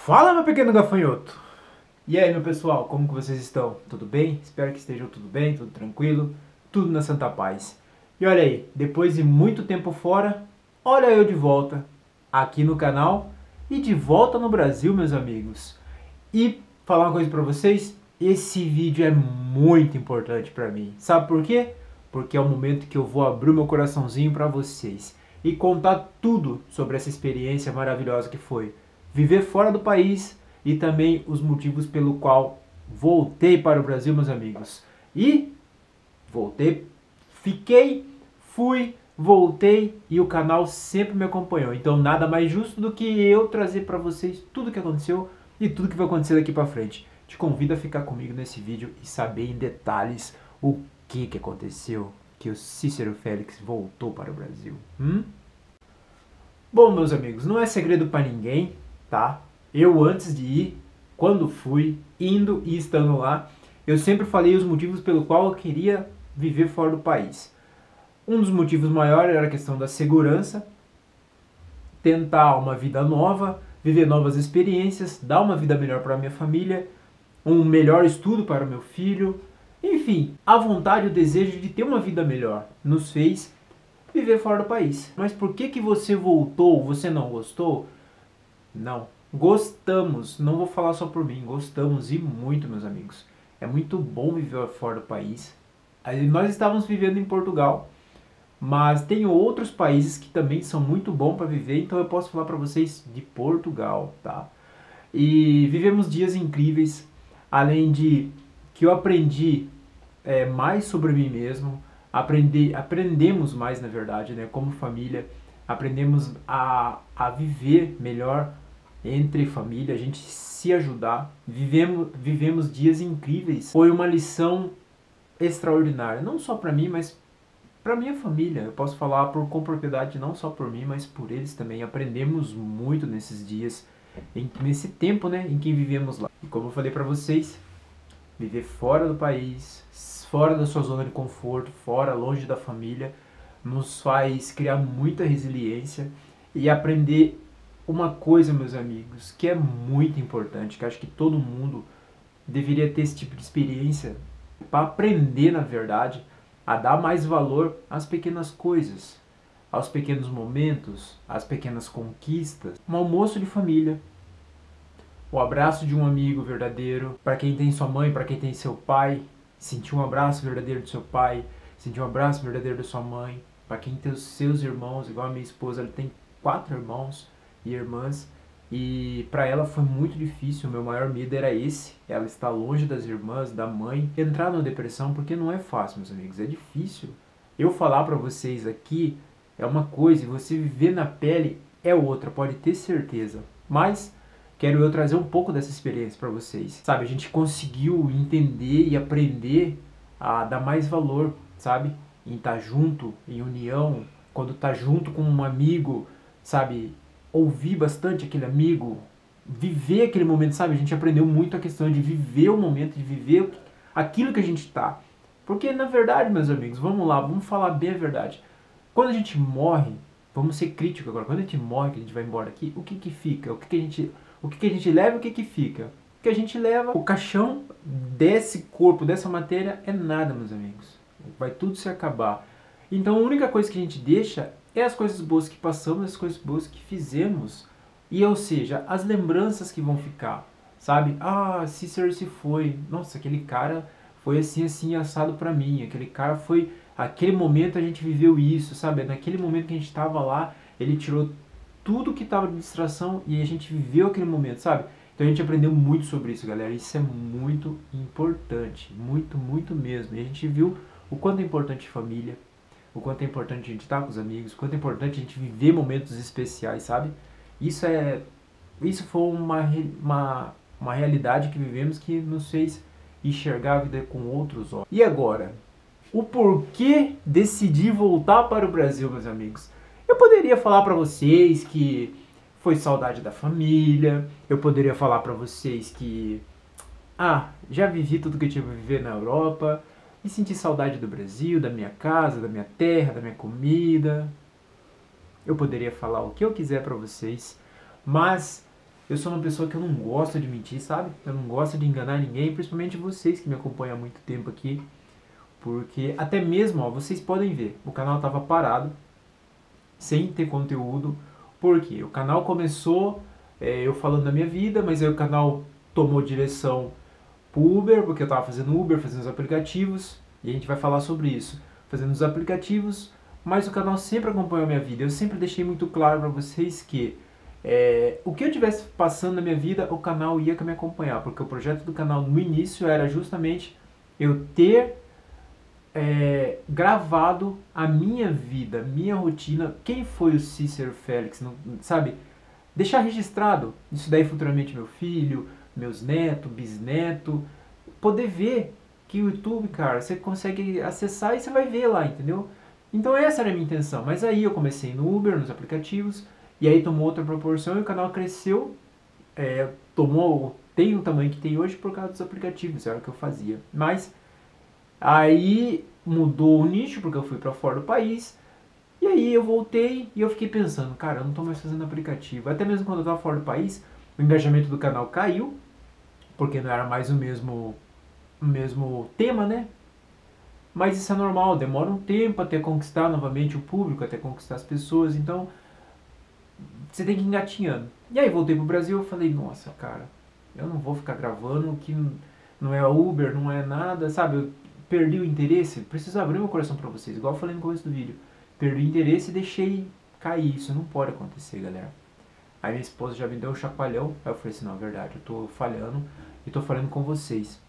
Fala, meu pequeno gafanhoto! E aí, meu pessoal, como que vocês estão? Tudo bem? Espero que estejam tudo bem, tudo tranquilo, tudo na santa paz. E olha aí, depois de muito tempo fora, olha eu de volta aqui no canal e de volta no Brasil, meus amigos. E falar uma coisa pra vocês, esse vídeo é muito importante pra mim. Sabe por quê? Porque é o momento que eu vou abrir o meu coraçãozinho pra vocês e contar tudo sobre essa experiência maravilhosa que foi viver fora do país e também os motivos pelo qual voltei para o Brasil, meus amigos. E voltei, fiquei, fui, voltei e o canal sempre me acompanhou. Então nada mais justo do que eu trazer para vocês tudo o que aconteceu e tudo que vai acontecer daqui para frente. Te convido a ficar comigo nesse vídeo e saber em detalhes o que aconteceu que o Cícero Félix voltou para o Brasil. Bom, meus amigos, não é segredo para ninguém, tá? Eu antes de ir, quando fui, indo e estando lá, eu sempre falei os motivos pelo qual eu queria viver fora do país. Um dos motivos maiores era a questão da segurança, tentar uma vida nova, viver novas experiências, dar uma vida melhor para a minha família, um melhor estudo para o meu filho, enfim, a vontade e o desejo de ter uma vida melhor nos fez viver fora do país. Mas por que você voltou? Você não gostou? Não. Gostamos, não vou falar só por mim, gostamos e muito, meus amigos. É muito bom viver fora do país. Nós estávamos vivendo em Portugal, mas tem outros países que também são muito bons para viver, então eu posso falar para vocês de Portugal, tá? E vivemos dias incríveis, além de que eu aprendi mais sobre mim mesmo, aprendemos mais, na verdade, né, como família, aprendemos a viver melhor entre família, a gente se ajudar, vivemos dias incríveis. Foi uma lição extraordinária, não só para mim, mas para minha família. Eu posso falar com propriedade, não só por mim, mas por eles também. Aprendemos muito nesses dias, nesse tempo, né, em que vivemos lá. E como eu falei para vocês, viver fora do país, fora da sua zona de conforto, fora, longe da família, nos faz criar muita resiliência e aprender uma coisa, meus amigos, que é muito importante, que acho que todo mundo deveria ter esse tipo de experiência para aprender, na verdade, a dar mais valor às pequenas coisas, aos pequenos momentos, às pequenas conquistas. Um almoço de família, o abraço de um amigo verdadeiro, para quem tem sua mãe, para quem tem seu pai, sentir um abraço verdadeiro do seu pai, sentir um abraço verdadeiro da sua mãe, para quem tem os seus irmãos, igual a minha esposa, ela tem 4 irmãos e irmãs, e para ela foi muito difícil, o meu maior medo era esse, ela está longe das irmãs, da mãe, entrar numa depressão, porque não é fácil, meus amigos, é difícil. Eu falar para vocês aqui é uma coisa, e você viver na pele é outra, pode ter certeza, mas quero eu trazer um pouco dessa experiência para vocês. Sabe, a gente conseguiu entender e aprender a dar mais valor, sabe? Em estar junto, em união, quando tá junto com um amigo, sabe? Ouvir bastante aquele amigo, viver aquele momento, sabe? A gente aprendeu muito a questão de viver o momento, de viver aquilo que a gente tá. Porque, na verdade, meus amigos, vamos lá, vamos falar bem a verdade. Quando a gente morre, vamos ser críticos agora, quando a gente morre, que a gente vai embora aqui, o que fica? O que a gente leva e o que fica? O que a gente leva, o caixão desse corpo, dessa matéria, é nada, meus amigos. Vai tudo se acabar. Então a única coisa que a gente deixa é as coisas boas que passamos, as coisas boas que fizemos. E, ou seja, as lembranças que vão ficar, sabe? Ah, Cícero se foi. Nossa, aquele cara foi assim, assim, assado pra mim. Aquele cara foi... Aquele momento a gente viveu isso, sabe? Naquele momento que a gente tava lá, ele tirou tudo que estava de distração e a gente viveu aquele momento, sabe? Então a gente aprendeu muito sobre isso, galera. Isso é muito importante, muito, muito mesmo. E a gente viu o quanto é importante família, o quanto é importante a gente estar com os amigos, o quanto é importante a gente viver momentos especiais, sabe? Isso foi uma realidade que vivemos que nos fez enxergar a vida com outros olhos. E agora, o porquê decidi voltar para o Brasil, meus amigos? Eu poderia falar para vocês que foi saudade da família, eu poderia falar para vocês que já vivi tudo que eu tinha que viver na Europa e senti saudade do Brasil, da minha casa, da minha terra, da minha comida. Eu poderia falar o que eu quiser para vocês, mas eu sou uma pessoa que eu não gosto de mentir, sabe? Eu não gosto de enganar ninguém, principalmente vocês que me acompanham há muito tempo aqui. Porque até mesmo, ó, vocês podem ver, o canal estava parado, sem ter conteúdo. Por quê? O canal começou eu falando da minha vida, mas aí o canal tomou direção pro Uber, porque eu estava fazendo Uber, fazendo os aplicativos, e a gente vai falar sobre isso. Fazendo os aplicativos, mas o canal sempre acompanhou a minha vida. Eu sempre deixei muito claro para vocês que o que eu estivesse passando na minha vida, o canal ia me acompanhar, porque o projeto do canal no início era justamente eu ter gravado a minha vida, minha rotina, quem foi o Cícero Félix, não, sabe? Deixar registrado, isso daí futuramente meu filho, meus netos, bisnetos, poder ver que o YouTube, cara, você consegue acessar e você vai ver lá, entendeu? Então essa era a minha intenção, mas aí eu comecei no Uber, nos aplicativos, e aí tomou outra proporção e o canal cresceu, tem o tamanho que tem hoje por causa dos aplicativos, era o que eu fazia. Mas aí mudou o nicho porque eu fui para fora do país. E aí eu voltei e eu fiquei pensando, cara, eu não tô mais fazendo aplicativo. Até mesmo quando eu tava fora do país, o engajamento do canal caiu, porque não era mais o mesmo tema, né? Mas isso é normal, demora um tempo até conquistar novamente o público, até conquistar as pessoas, então você tem que ir engatinhando. E aí voltei pro Brasil e falei, nossa, cara, eu não vou ficar gravando que não é Uber, não é nada, sabe? Eu perdi o interesse, preciso abrir meu coração pra vocês, igual eu falei no começo do vídeo. Perdi o interesse e deixei cair, isso não pode acontecer, galera. Aí minha esposa já me deu um chacoalhão, aí eu falei assim, não, é verdade, eu tô falhando e tô falando com vocês.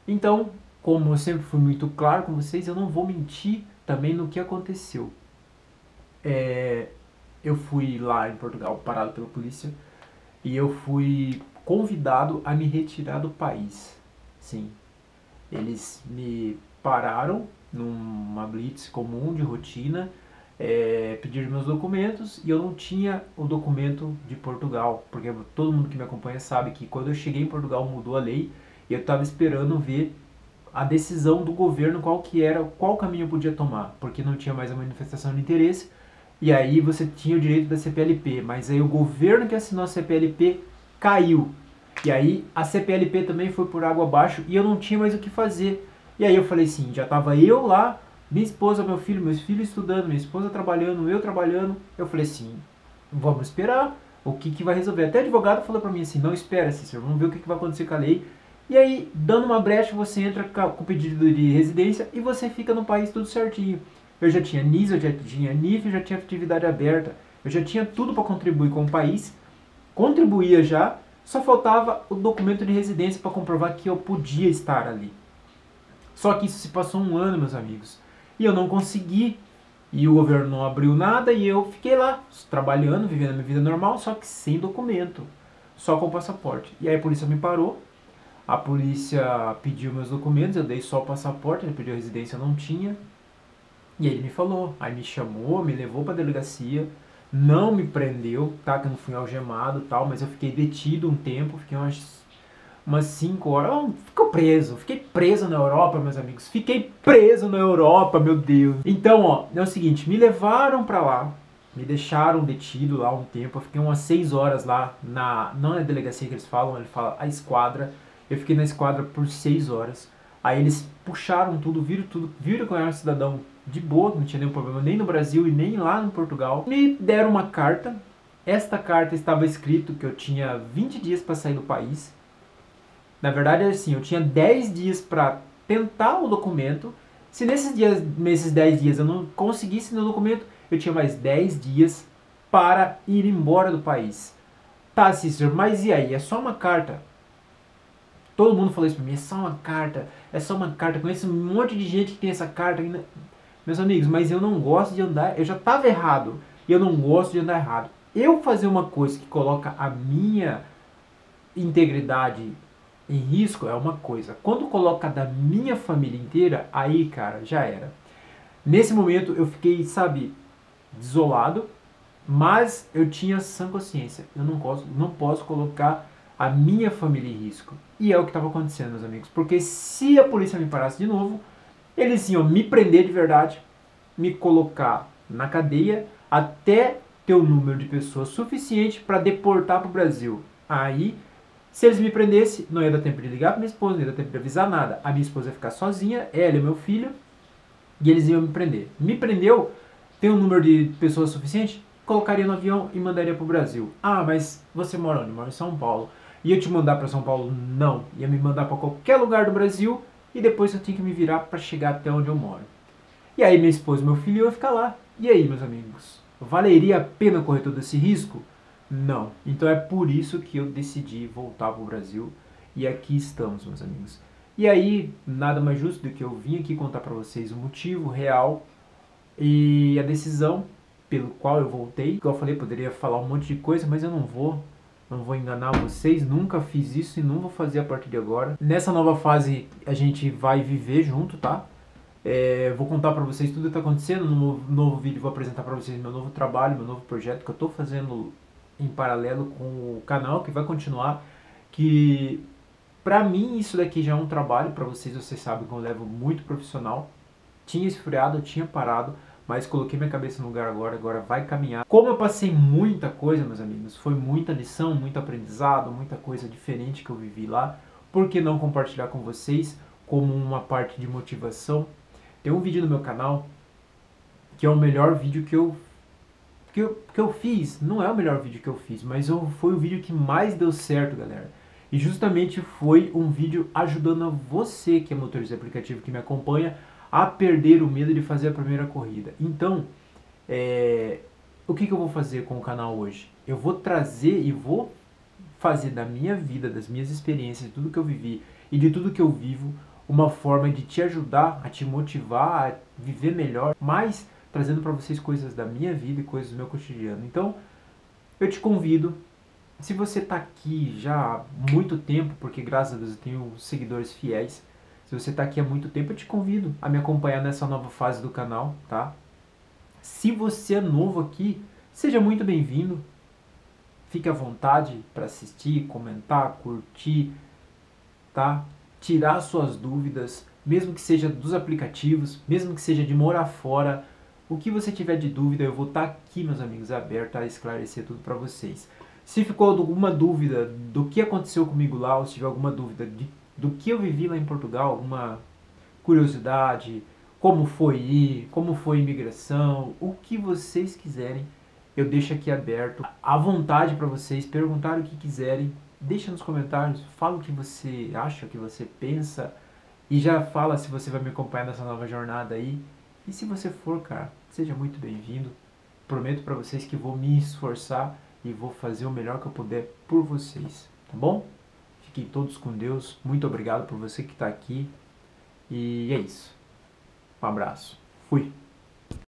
Então, como eu sempre fui muito claro com vocês, eu não vou mentir também no que aconteceu. Eu fui lá em Portugal parado pela polícia e eu fui convidado a me retirar do país. Sim, eles me pararam numa blitz comum de rotina, pediram meus documentos e eu não tinha o documento de Portugal, porque todo mundo que me acompanha sabe que quando eu cheguei em Portugal mudou a lei e eu estava esperando ver a decisão do governo qual caminho eu podia tomar, porque não tinha mais a manifestação de interesse e aí você tinha o direito da CPLP, mas aí o governo que assinou a CPLP caiu. E aí a CPLP também foi por água abaixo e eu não tinha mais o que fazer. E aí eu falei assim, já tava eu lá, minha esposa, meu filho, meus filhos estudando, minha esposa trabalhando, eu trabalhando. Eu falei assim, vamos esperar, o que vai resolver? Até o advogado falou pra mim assim, não espera, Cícero, vamos ver o que vai acontecer com a lei. E aí, dando uma brecha, você entra com o pedido de residência e você fica no país tudo certinho. Eu já tinha NIS, eu já tinha NIF, eu já tinha atividade aberta, eu já tinha tudo para contribuir com o país, contribuía já, só faltava o documento de residência para comprovar que eu podia estar ali. Só que isso se passou um ano, meus amigos, e eu não consegui, e o governo não abriu nada, e eu fiquei lá, trabalhando, vivendo a minha vida normal, só que sem documento, só com o passaporte. E aí a polícia me parou, a polícia pediu meus documentos, eu dei só o passaporte, ele pediu a residência, eu não tinha. E ele me falou, aí me chamou, me levou pra delegacia, não me prendeu, tá, que eu não fui algemado e tal, mas eu fiquei detido um tempo, fiquei umas 5 horas, fiquei preso na Europa, meus amigos, fiquei preso na Europa, meu Deus. Então, ó, é o seguinte, me levaram pra lá, me deixaram detido lá um tempo, eu fiquei umas 6 horas lá, não é a delegacia que eles falam, ele fala a esquadra, eu fiquei na esquadra por 6 horas, aí eles puxaram tudo, viram que eu era um cidadão de boa, não tinha nenhum problema nem no Brasil e nem lá no Portugal. Me deram uma carta, esta carta estava escrito que eu tinha 20 dias para sair do país. Na verdade, assim, eu tinha 10 dias para tentar o documento. Se nesses 10 dias eu não conseguisse no documento, eu tinha mais 10 dias para ir embora do país. Tá, Cícero, mas e aí? É só uma carta. Todo mundo falou isso pra mim, é só uma carta, é só uma carta. Conheço um monte de gente que tem essa carta ainda. Meus amigos, mas eu não gosto de andar, eu já estava errado, e eu não gosto de andar errado. Eu fazer uma coisa que coloca a minha integridade em risco é uma coisa. Quando coloca da minha família inteira, aí, cara, já era. Nesse momento eu fiquei, sabe, desolado, mas eu tinha sã consciência. Eu não posso colocar a minha família em risco. E é o que estava acontecendo, meus amigos. Porque se a polícia me parasse de novo, eles iam me prender de verdade, me colocar na cadeia até ter o número de pessoas suficiente para deportar para o Brasil. Aí, se eles me prendessem, não ia dar tempo de ligar pra minha esposa, não ia dar tempo de avisar nada. A minha esposa ia ficar sozinha, ela e meu filho, e eles iam me prender. Me prendeu, tem um número de pessoas suficiente? Colocaria no avião e mandaria pro Brasil. Ah, mas você mora onde? Mora em São Paulo. Ia te mandar para São Paulo? Não. Ia me mandar para qualquer lugar do Brasil e depois eu tinha que me virar para chegar até onde eu moro. E aí minha esposa e meu filho iam ficar lá. E aí, meus amigos? Valeria a pena correr todo esse risco? Não. Então é por isso que eu decidi voltar pro Brasil. E aqui estamos, meus amigos. E aí, nada mais justo do que eu vim aqui contar para vocês o motivo real e a decisão pelo qual eu voltei. Como eu falei, poderia falar um monte de coisa, mas eu não vou. Não vou enganar vocês, nunca fiz isso e não vou fazer a partir de agora. Nessa nova fase a gente vai viver junto, tá? Vou contar pra vocês tudo que tá acontecendo. No novo vídeo vou apresentar pra vocês meu novo trabalho, meu novo projeto que eu tô fazendo em paralelo com o canal, que vai continuar. Que pra mim isso daqui já é um trabalho, pra vocês sabem que eu levo muito profissional. Tinha esfriado, eu tinha parado, mas coloquei minha cabeça no lugar agora vai caminhar. Como eu passei muita coisa, meus amigos, foi muita lição, muito aprendizado, muita coisa diferente que eu vivi lá, por que não compartilhar com vocês como uma parte de motivação? Tem um vídeo no meu canal que é o melhor vídeo que eu fiz. Não é o melhor vídeo que eu fiz, mas foi o vídeo que mais deu certo, galera. E justamente foi um vídeo ajudando a você que é motorista de aplicativo, que me acompanha, a perder o medo de fazer a primeira corrida. Então, o que eu vou fazer com o canal hoje? Eu vou trazer e vou fazer da minha vida, das minhas experiências, de tudo que eu vivi e de tudo que eu vivo, uma forma de te ajudar, a te motivar a viver melhor, mas trazendo para vocês coisas da minha vida e coisas do meu cotidiano. Então, eu te convido, se você está aqui já há muito tempo, porque graças a Deus eu tenho seguidores fiéis, se você está aqui há muito tempo, eu te convido a me acompanhar nessa nova fase do canal, tá? Se você é novo aqui, seja muito bem-vindo. Fique à vontade para assistir, comentar, curtir, tá? Tirar suas dúvidas, mesmo que seja dos aplicativos, mesmo que seja de morar fora. O que você tiver de dúvida, eu vou estar aqui, meus amigos, aberto a esclarecer tudo para vocês. Se ficou alguma dúvida do que aconteceu comigo lá, ou se tiver alguma dúvida do que eu vivi lá em Portugal, alguma curiosidade, como foi ir, como foi a imigração, o que vocês quiserem, eu deixo aqui aberto, à vontade para vocês perguntarem o que quiserem, deixa nos comentários, fala o que você acha, o que você pensa, e já fala se você vai me acompanhar nessa nova jornada aí. E se você for, cara, seja muito bem-vindo. Prometo para vocês que vou me esforçar e vou fazer o melhor que eu puder por vocês, tá bom? Fiquem todos com Deus. Muito obrigado por você que está aqui. E é isso. Um abraço. Fui.